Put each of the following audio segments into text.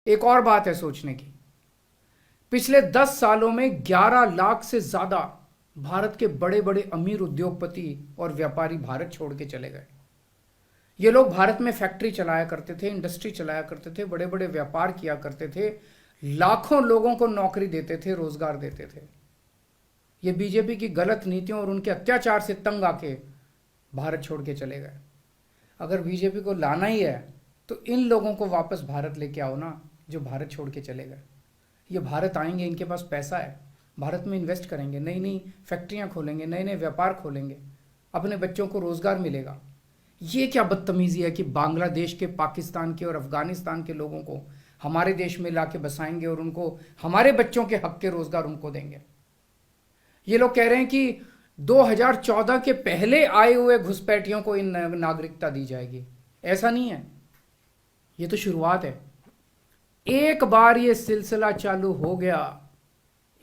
एक और बात है सोचने की, पिछले 10 सालों में 11 लाख से ज्यादा भारत के बड़े बड़े अमीर उद्योगपति और व्यापारी भारत छोड़ के चले गए। ये लोग भारत में फैक्ट्री चलाया करते थे, इंडस्ट्री चलाया करते थे, बड़े बड़े व्यापार किया करते थे, लाखों लोगों को नौकरी देते थे, रोजगार देते थे। ये बीजेपी की गलत नीतियों और उनके अत्याचार से तंग आके भारत छोड़ के चले गए। अगर बीजेपी को लाना ही है तो इन लोगों को वापस भारत लेके आओ ना, जो भारत छोड़ के चले गए। ये भारत आएंगे, इनके पास पैसा है, भारत में इन्वेस्ट करेंगे, नई नई फैक्ट्रियां खोलेंगे, नए नए व्यापार खोलेंगे, अपने बच्चों को रोजगार मिलेगा। ये क्या बदतमीजी है कि बांग्लादेश के, पाकिस्तान के और अफगानिस्तान के लोगों को हमारे देश में लाके बसाएंगे और उनको हमारे बच्चों के हक के रोजगार उनको देंगे। ये लोग कह रहे हैं कि 2014 के पहले आए हुए घुसपैठियों को इन नागरिकता दी जाएगी। ऐसा नहीं है, ये तो शुरुआत है। एक बार ये सिलसिला चालू हो गया,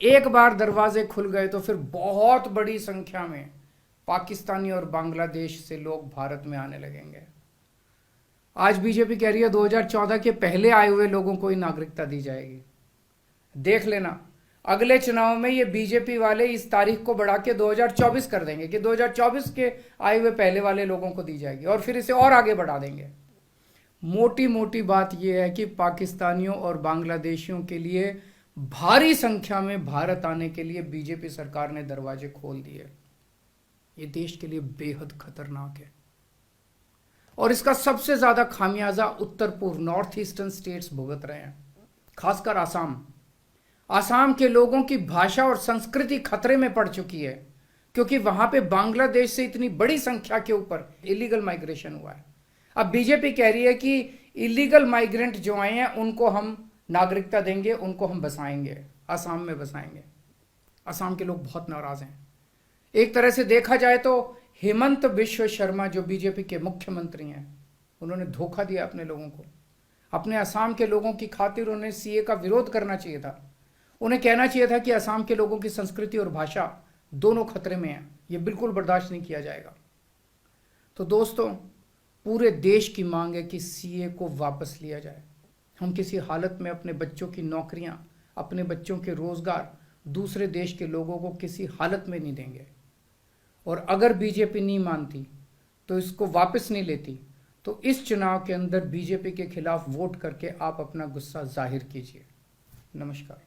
एक बार दरवाजे खुल गए तो फिर बहुत बड़ी संख्या में पाकिस्तानी और बांग्लादेश से लोग भारत में आने लगेंगे। आज बीजेपी कह रही है 2014 के पहले आए हुए लोगों को ही नागरिकता दी जाएगी। देख लेना, अगले चुनाव में ये बीजेपी वाले इस तारीख को बढ़ा के 2024 कर देंगे कि 2024 के आए हुए पहले वाले लोगों को दी जाएगी, और फिर इसे और आगे बढ़ा देंगे। मोटी मोटी बात यह है कि पाकिस्तानियों और बांग्लादेशियों के लिए भारी संख्या में भारत आने के लिए बीजेपी सरकार ने दरवाजे खोल दिए। ये देश के लिए बेहद खतरनाक है, और इसका सबसे ज्यादा खामियाजा उत्तर पूर्व, नॉर्थ ईस्टर्न स्टेट्स भुगत रहे हैं, खासकर आसाम। आसाम के लोगों की भाषा और संस्कृति खतरे में पड़ चुकी है, क्योंकि वहां पे बांग्लादेश से इतनी बड़ी संख्या के ऊपर इलीगल माइग्रेशन हुआ है। अब बीजेपी कह रही है कि इलीगल माइग्रेंट जो आए हैं उनको हम नागरिकता देंगे, उनको हम बसाएंगे, आसाम में बसाएंगे। आसाम के लोग बहुत नाराज हैं। एक तरह से देखा जाए तो हेमंत बिश्व शर्मा जो बीजेपी के मुख्यमंत्री हैं, उन्होंने धोखा दिया अपने लोगों को। अपने असम के लोगों की खातिर उन्हें सीए का विरोध करना चाहिए था। उन्हें कहना चाहिए था कि असम के लोगों की संस्कृति और भाषा दोनों खतरे में है, ये बिल्कुल बर्दाश्त नहीं किया जाएगा। तो दोस्तों, पूरे देश की मांग है कि सीए को वापस लिया जाए। हम किसी हालत में अपने बच्चों की नौकरियां, अपने बच्चों के रोजगार दूसरे देश के लोगों को किसी हालत में नहीं देंगे। और अगर बीजेपी नहीं मानती, तो इसको वापस नहीं लेती, तो इस चुनाव के अंदर बीजेपी के खिलाफ वोट करके आप अपना गुस्सा जाहिर कीजिए। नमस्कार।